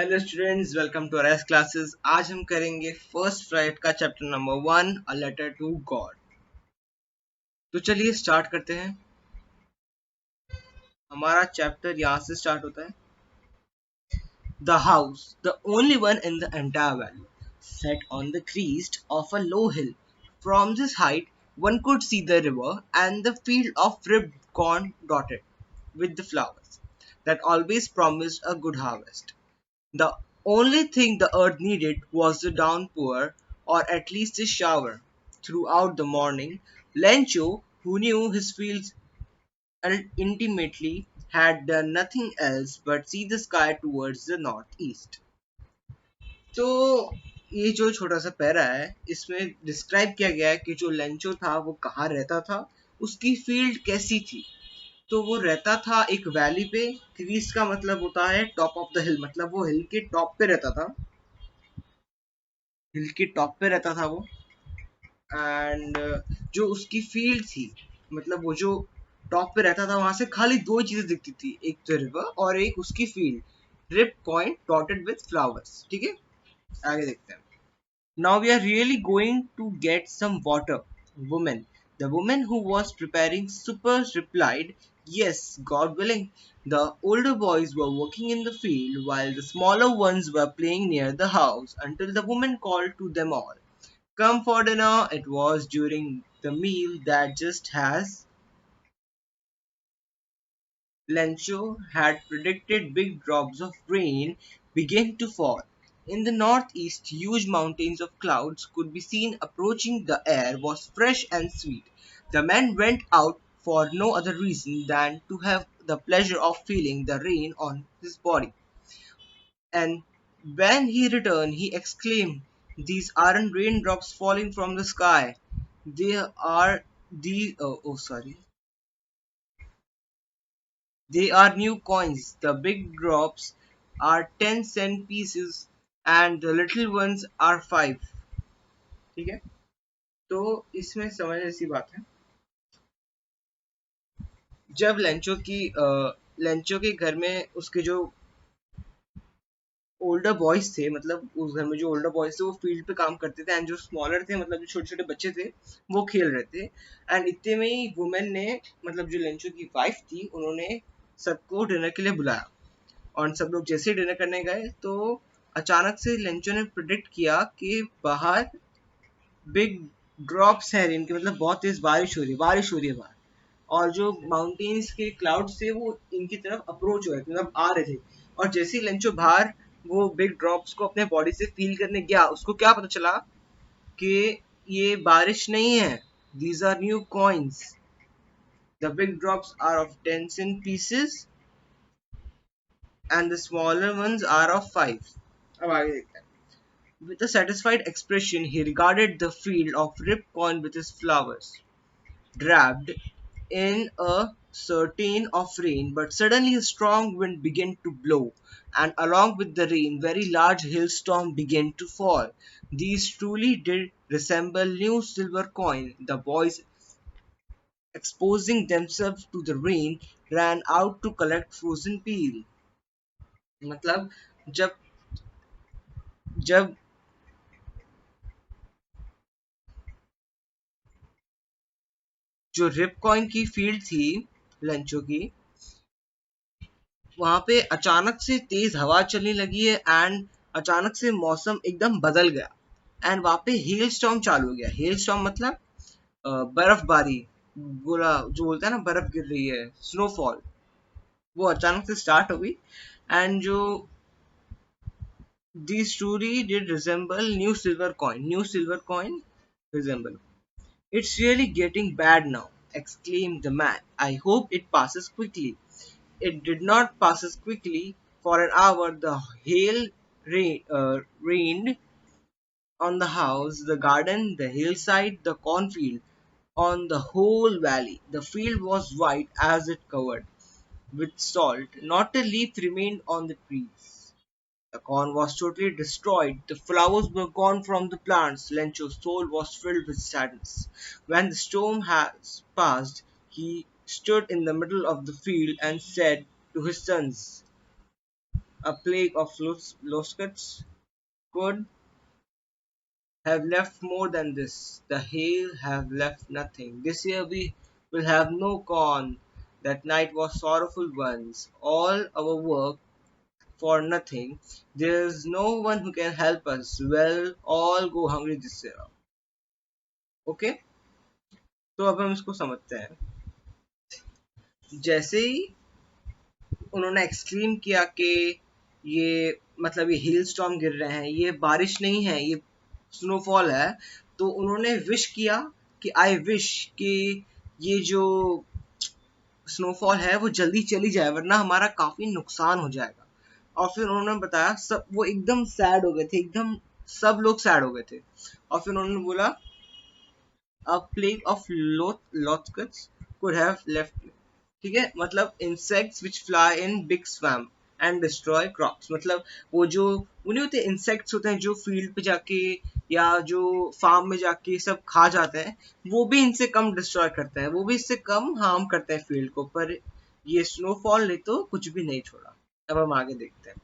Hello students, welcome to our classes. आज हम करेंगे फर्स्ट फ्लाइट का chapter number 1, a letter to God. तो चलिए स्टार्ट करते हैं। हमारा चैप्टर यहाँ से स्टार्ट होता है। The house, the only one in the entire valley, set on the crest of a low hill. From this height, one could see the river and the field of ribbed corn dotted with the flowers that always promised a good harvest. The only thing the earth needed was the downpour, or at least a shower. Throughout the morning, Lencho, who knew his fields intimately, had done nothing else but see the sky towards the northeast. तो ये जो छोटा सा para है, इसमें describe किया गया है कि जो लेंचो था वो कहाँ रहता था, उसकी फील्ड कैसी थी। तो वो रहता था एक वैली पे। क्रीज का मतलब होता है टॉप ऑफ द हिल, मतलब वो हिल के टॉप पे रहता था। हिल के टॉप पे रहता था वो। एंड जो उसकी फील्ड थी, मतलब वो जो टॉप पे रहता था, वहां से खाली दो चीजें दिखती थी, एक तो रिवर और एक उसकी field, ripe point dotted with flowers. ठीक है, आगे देखते हैं। Now we are really going to get some water, woman. The woman who was preparing supper replied, Yes, God willing. The older boys were working in the field while the smaller ones were playing near the house until the woman called to them all. Come for dinner. It was during the meal that just as Lencho had predicted, big drops of rain began to fall. In the northeast, huge mountains of clouds could be seen approaching. The air was fresh and sweet. The man went out for no other reason than to have the pleasure of feeling the rain on his body. And when he returned, he exclaimed, These aren't raindrops falling from the sky. They are sorry. They are new coins. The big drops are 10-cent pieces and the little ones are 5. ठीक है, तो इसमें समझ ऐसी बात है। जब Lencho के घर में उसके जो ओल्डर बॉयज थे, मतलब उस घर में जो ओल्डर बॉयज थे वो फील्ड पे काम करते थे, एंड जो स्मॉलर थे, मतलब जो छोटे छोटे बच्चे थे, वो खेल रहे थे। एंड इतने में ही वुमेन ने, मतलब जो लेंचो की वाइफ थी, उन्होंने सबको डिनर के लिए बुलाया। और सब लोग जैसे डिनर करने गए तो अचानक से लेंचो ने प्रिडिक्ट किया कि बाहर बिग ड्रॉप्स है रेन के, मतलब बहुत तेज बारिश हो रही है बाहर। और जो माउंटेन्स के क्लाउड्स थे वो इनकी तरफ अप्रोच हो रहे थे, मतलब आ रहे थे। और जैसे ही लेंचो बाहर वो बिग ड्रॉप्स को अपने बॉडी से फील करने गया, उसको क्या पता चला कि ये बारिश नहीं है, these are new coins. The big drops are of 10 cent pieces and the smaller ones are of 5. अब आगे देखते हैं। With a satisfied expression, he regarded the field of ripcorn with its flowers, draped in a certain of rain. But suddenly a strong wind began to blow, and along with the rain, very large hailstorm began to fall. These truly did resemble new silver coin. The boys, exposing themselves to the rain, ran out to collect frozen peel. मतलब जब जब जो रिपकॉइन की field थी लंचो की, वहां पे अचानक से तेज हवा चलने लगी है, एंड अचानक से मौसम एकदम बदल गया। एंड वहां पे हेल स्टॉर्म चालू हो गया। हेल स्टॉर्म मतलब बर्फबारी, बोला जो बोलता है ना, बर्फ गिर रही है, स्नोफॉल, वो अचानक से स्टार्ट हो गई। एंड जो the story did resemble new silver coin resemble. It's really getting bad now, exclaimed the man. I hope it passes quickly. It did not pass as quickly. For an hour, the hail rained on the house, the garden, the hillside, the cornfield, on the whole valley. The field was white as it covered with salt. Not a leaf remained on the trees. The corn was totally destroyed. The flowers were gone from the plants. Lencho's soul was filled with sadness. When the storm has passed, he stood in the middle of the field and said to his sons, A plague of locusts could have left more than this. The hail have left nothing. This year we will have no corn. That night was sorrowful ones. All our work for nothing. There's no one who can help us. Well, all go hungry this year. Okay, तो अब हम इसको समझते हैं. जैसे ही उन्होंने एक्सक्रीम किया कि ये मतलब ये हिल स्टॉर्म गिर रहे हैं, ये बारिश नहीं है, ये स्नोफॉल है, तो उन्होंने विश किया कि आई विश कि ये जो स्नोफॉल है वो जल्दी चली जाए वरना हमारा काफी नुकसान हो जाएगा. और फिर उन्होंने बताया, सब वो एकदम सैड हो गए थे, एकदम सब लोग सैड हो गए थे. और फिर उन्होंने बोला a plague of locusts could have left. ठीक है, मतलब insects which fly in big swarm and destroy crops. मतलब वो जो वो नहीं होते insects होते हैं जो फील्ड पे जाके या जो फार्म में जाके सब खा जाते हैं, वो भी इनसे कम डिस्ट्रॉय करते हैं, वो भी इससे कम हार्म करते हैं फील्ड को. पर ये स्नोफॉल ने तो कुछ भी नहीं छोड़ा. अब हम आगे देखते हैं.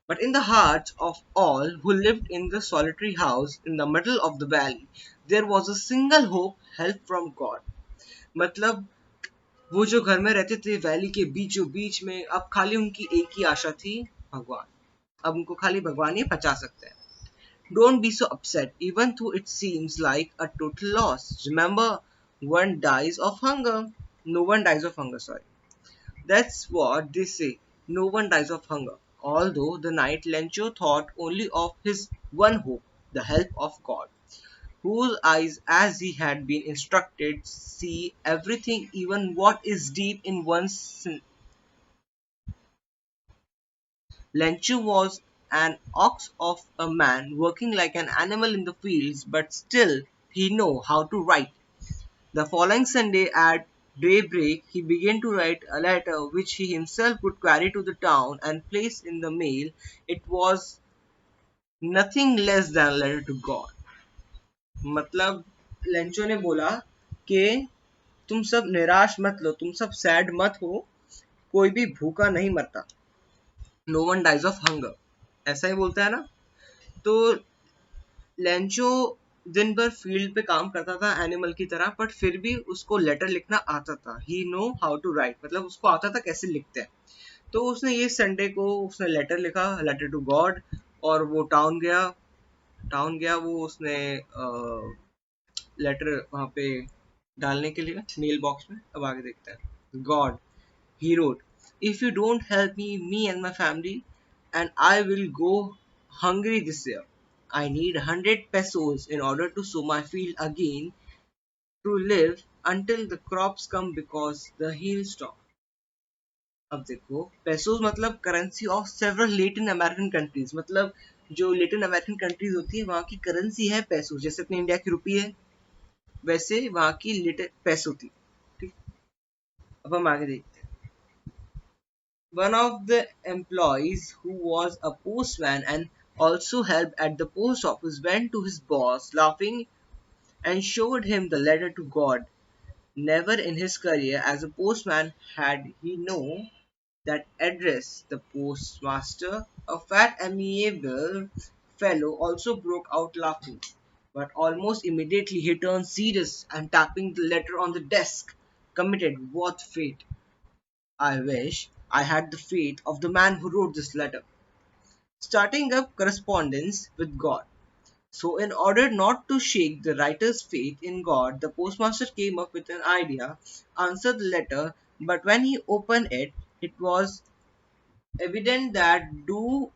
But in the hearts of all who lived in the solitary house in the middle of the valley, there was a single hope, help from God. मतलब वो जो घर में रहते थे वैली के बीचों बीच में, अब खाली उनकी एक ही आशा थी, भगवान. अब उनको खाली भगवान ही बचा सकते हैं. Don't be so upset, even though it seems like a total loss. Remember, one dies of hunger. No one dies of hunger, sorry. That's what they say. No one dies of hunger. Although the night Lencho thought only of his one hope, the help of God, whose eyes, as he had been instructed, see everything, even what is deep in one's sin. Lencho was an ox of a man working like an animal in the fields, but still he knew how to write. The following Sunday at daybreak he began to write a letter which he himself would carry to the town and place in the mail. It was nothing less than a letter to God. मतलब Lencho ने बोला कि तुम सब निराश मत लो, तुम सब सैड मत हो, कोई भी भूखा नहीं मरता. No one dies of hunger, ऐसा ही बोलता है ना. तो लेंचो दिन भर फील्ड पे काम करता था एनिमल की तरह, बट फिर भी उसको लेटर लिखना आता था. ही नो हाउ टू राइट, मतलब उसको आता था कैसे लिखते हैं. तो उसने ये संडे को उसने लेटर लिखा, लेटर टू गॉड. और वो टाउन गया वो उसने लेटर वहाँ पे डालने के लिए मेल बॉक्स में. अब आगे देखते हैं. God, he wrote, if you don't help me and my family, and I will go hungry this year. I need 100 pesos in order to sow my field again to live until the crops come because the hailstorm. अब देखो, pesos मतलब currency of several Latin American countries. मतलब जो Latin American countries होती है वहाँ की currency है पेसो. जैसे अपने इंडिया की रुपी है वैसे वहाँ की लेटिन पेसो थी. ठीक, अब हम आगे देखते हैं. One of the employees, who was a postman and also helped at the post office, went to his boss laughing and showed him the letter to God. Never in his career as a postman had he known that address. The postmaster, a fat, amiable fellow, also broke out laughing. But almost immediately he turned serious and tapping the letter on the desk, committed. What fate! I wish I had the faith of the man who wrote this letter. Starting up correspondence with God. So, in order not to shake the writer's faith in God, the postmaster came up with an idea, answered the letter, but when he opened it, it was evident that do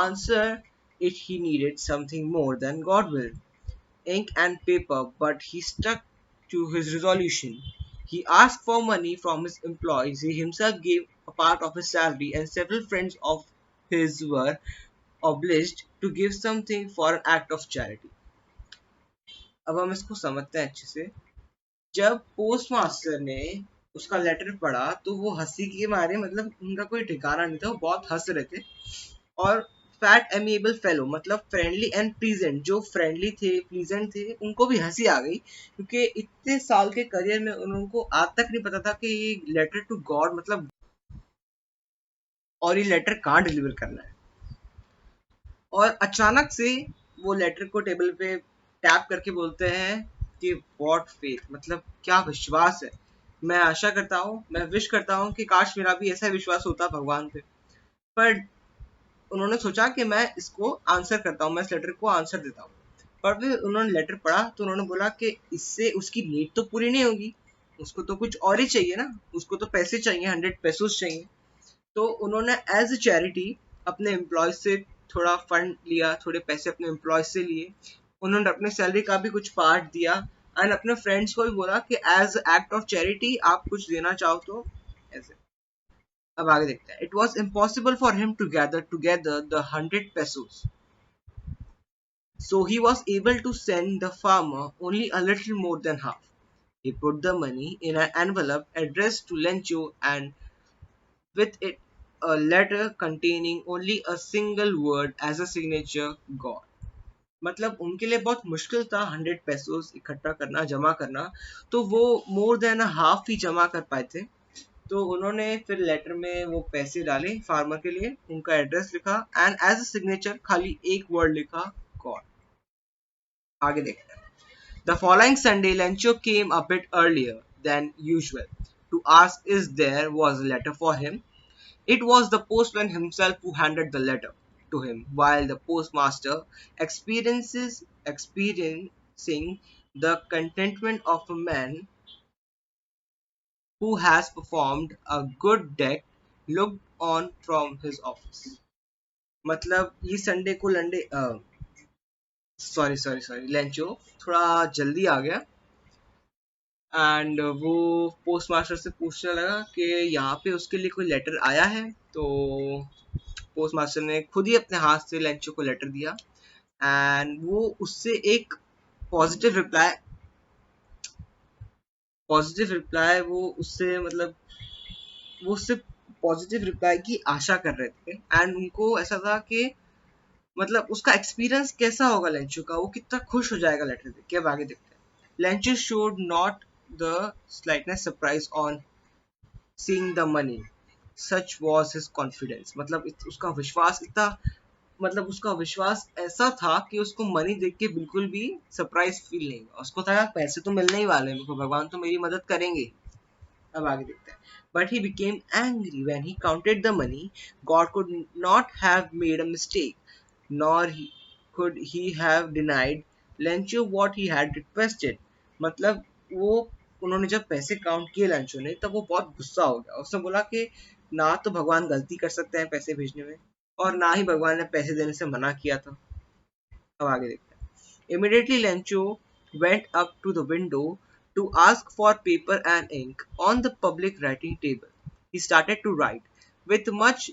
answer it he needed something more than God will. Ink and paper, but he stuck to his resolution. He asked for money from his employees. He himself gave a part of his salary, and several friends of his were obliged to give something for an act of charity. अब हम इसको समझते हैं अच्छे से. जब post master ने उसका लेटर पढ़ा तो वो हंसी के मारे, मतलब उनका कोई ठिकाना नहीं था, वो बहुत हंस रहे थे. और फैट एमिएबल फेलो मतलब फ्रेंडली एंड प्लीजेंट, जो फ्रेंडली थे प्लीजेंट थे उनको भी हंसी आ गई, क्योंकि इतने साल के करियर में उनको आज तक नहीं पता था कि ये लेटर टू गॉड मतलब और ये लेटर कहाँ डिलीवर करना है। और अचानक से वो लेटर को टेबल पे टैप करके बोलते हैं कि व्हाट फेथ, मतलब क्या विश्वास है। मैं आशा करता हूँ, मैं विश करता हूँ कि काश मेरा भी ऐसा विश्वास होता भगवान पे। पर उन्होंने सोचा कि मैं इसको आंसर करता हूँ, मैं इस लेटर को आंसर देता हूँ। पर फिर उन्होंने लेटर पढ़ा तो उन्होंने बोला कि इससे उसकी नीड तो पूरी नहीं होगी, उसको तो कुछ और ही चाहिए ना, उसको तो पैसे चाहिए, 100 पेसोस चाहिए। तो उन्होंने एज ए चैरिटी अपने एम्प्लॉय से थोड़ा फंड लिया, थोड़े पैसे अपने एम्प्लॉय से लिए, उन्होंने अपने सैलरी का भी कुछ पार्ट दिया एंड अपने फ्रेंड्स को भी बोला कि एज एक्ट ऑफ चैरिटी आप कुछ देना चाहो तो ऐसे। अब आगे देखते हैं। It was impossible for him to gather together the 100 pesos, so he was able to send the farmer only a little more than half. He put the money in an envelope addressed to Lencho and with it a letter containing only a single word as a signature, God. मतलब उनके लिए बहुत मुश्किल था 100 pesos इकट्ठा करना, जमा करना, तो वो मोर देन हाफ ही जमा कर पाए थे। तो उन्होंने फिर लेटर में वो पैसे डाले फार्मर के लिए, उनका एड्रेस लिखा एंड एज अ सिग्नेचर खाली एक वर्ड लिखा, गॉड। आगे देखते हैं। The following Sunday, Lencho came a bit earlier than usual to ask if there was a letter for him. It was the postman himself who handed the letter to him, while the postmaster experiencing the contentment of a man who has performed a good deed, looked on from his office. मतलब ये Sunday को लंडे sorry Lencho थोड़ा जल्दी आ गया and वो post master से पूछने लगा कि यहाँ पे उसके लिए कोई लेटर आया है। तो पोस्ट मास्टर ने खुद ही अपने हाथ से लेंचो को लेटर दिया एंड वो उससे एक पॉजिटिव रिप्लाई वो उससे मतलब वो उससे पॉजिटिव रिप्लाई की आशा कर रहे थे एंड उनको ऐसा था कि मतलब उसका एक्सपीरियंस कैसा होगा लेंचो का, वो कितना खुश हो जाएगा लेटर देख के। अब आगे देखते हैं। Lencho showed not the slightest surprise on seeing the money, such was his confidence. मतलब उसका विश्वास इतना, मतलब उसका विश्वास ऐसा था कि उसको मनी देख के बिल्कुल भी सरप्राइज फील नहीं हुआ। उसको था पैसे तो मिलने ही वाले हैं, मेरे को भगवान तो मेरी मदद करेंगे। अब आगे देखते हैं। But he became angry when he counted the money. God could not have made a mistake, nor could he have denied Lencho what he had requested. मतलब वो उन्होंने जब पैसे काउंट किए लेंचो ने, तब वो बहुत गुस्सा हो गया। उसने बोला कि ना तो भगवान गलती कर सकते हैं पैसे भेजने में, और ना ही भगवान ने पैसे देने से मना किया था। अब आगे देखते हैं। Immediately Lencho went up to the window to ask for paper and ink on the public writing table. He started to write. With much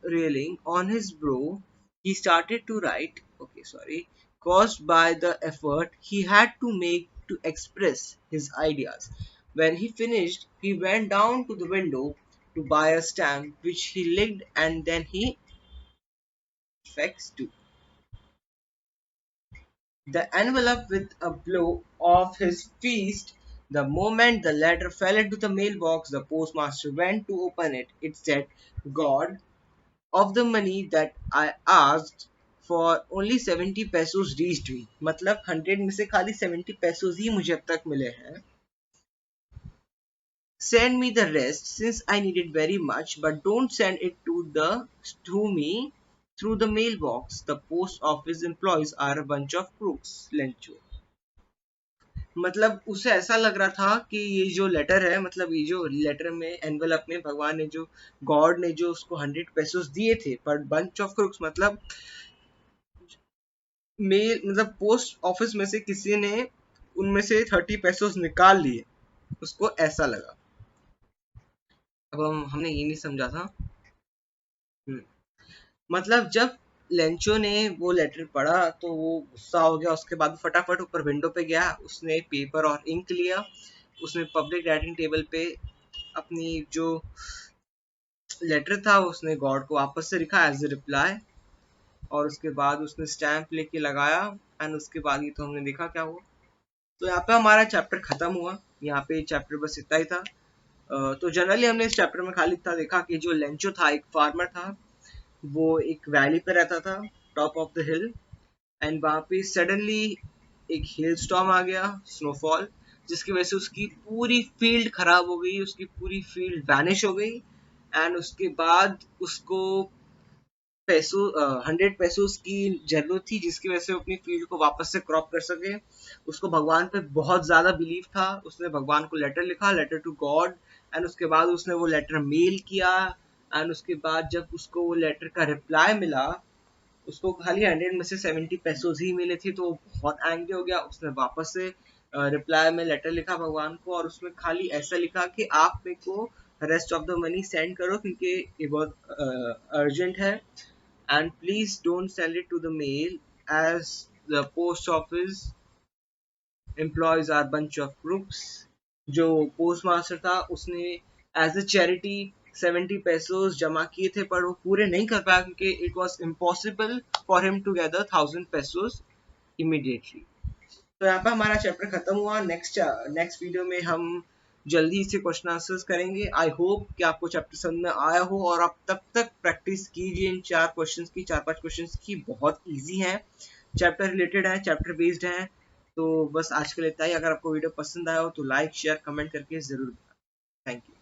railing on his brow, he started to write, caused by the effort he had to make to express his ideas. When he finished, he went down to the window to buy a stamp which he licked and then he fixed to the envelope with a blow of his fist. The moment the letter fell into the mailbox, the postmaster went to open it. It said, God, of the money that I asked for only 70 pesos reached me. मतलब 100 में से खाली 70 pesos ही मुझे अब तक मिले हैं. Send me the rest since I need it very much, but don't send it to me through the mailbox. The post office employees are a bunch of crooks. Lencho. मतलब उसे ऐसा लग रहा था कि ये जो लेटर है, मतलब ये जो लेटर में एनवेलप में भगवान ने जो, गॉड ने जो उसको 100 pesos दिए थे, पर बंच ऑफ क्रूक्स मतलब मेल, मतलब पोस्ट ऑफिस में से किसी ने उनमें से 30 pesos निकाल लिए। उसको ऐसा लगा। अब हमने ये नहीं समझा था। मतलब जब लेंचो ने वो लेटर पढ़ा तो वो गुस्सा हो गया। उसके बाद फटाफट ऊपर विंडो पे गया, उसने पेपर और इंक लिया, उसने पब्लिक राइटिंग टेबल पे अपनी जो लेटर था उसने गॉड को वापस से लिखा एज ए रिप्लाई, और उसके बाद उसने स्टैंप लेके लगाया एंड उसके बाद ही तो हमने देखा क्या हुआ। तो यहाँ पे हमारा चैप्टर खत्म हुआ। यहाँ पे चैप्टर बस इतना ही था। तो जनरली हमने इस चैप्टर में खाली इतना देखा कि जो लेंचो था एक फार्मर था, वो एक वैली पे रहता था, top of the hill, and वहां पे सडनली एक हेल स्टॉर्म आ गया, स्नोफॉल, जिसकी वजह से उसकी पूरी फील्ड खराब हो गई, उसकी पूरी फील्ड वैनिश हो गई। एंड उसके बाद उसको पैसों 100 पैसों की जरूरत थी, जिसकी वजह से वो अपनी फील्ड को वापस से क्रॉप कर सके। उसको भगवान पे बहुत ज्यादा बिलीव था, उसने भगवान को लेटर लिखा, लेटर टू गॉड, एंड उसके बाद उसने वो लेटर मेल किया। एंड उसके बाद जब उसको वो लेटर का रिप्लाई मिला, उसको खाली 100 में से 70 पैसों ही मिले थे, तो वो बहुत एंग्री हो गया। उसने वापस से रिप्लाई में लेटर लिखा भगवान को, और उसमें खाली ऐसा लिखा कि आप मेरे को rest of the money send करो, क्योंकि ये बहुत अर्जेंट है, and please don't send it to the mail, as the post office employees are bunch of crooks. जो पोस्ट मास्टर था उसने एज अ चैरिटी 70 पैसों जमा किए थे, पर वो पूरे नहीं कर पाया क्योंकि it was impossible for him to gather 1000 पैसों इमीडिएटली। तो यहाँ पे हमारा चैप्टर खत्म हुआ। नेक्स्ट वीडियो में हम जल्दी से क्वेश्चन आंसर्स करेंगे। आई होप कि आपको चैप्टर समझ में आया हो, और आप तब तक प्रैक्टिस कीजिए इन 4-5 क्वेश्चंस की, बहुत इजी हैं, चैप्टर रिलेटेड है, चैप्टर बेस्ड है। तो बस आज के लिए इतना ही। अगर आपको वीडियो पसंद आया हो तो लाइक शेयर कमेंट करके जरूर। Thank you.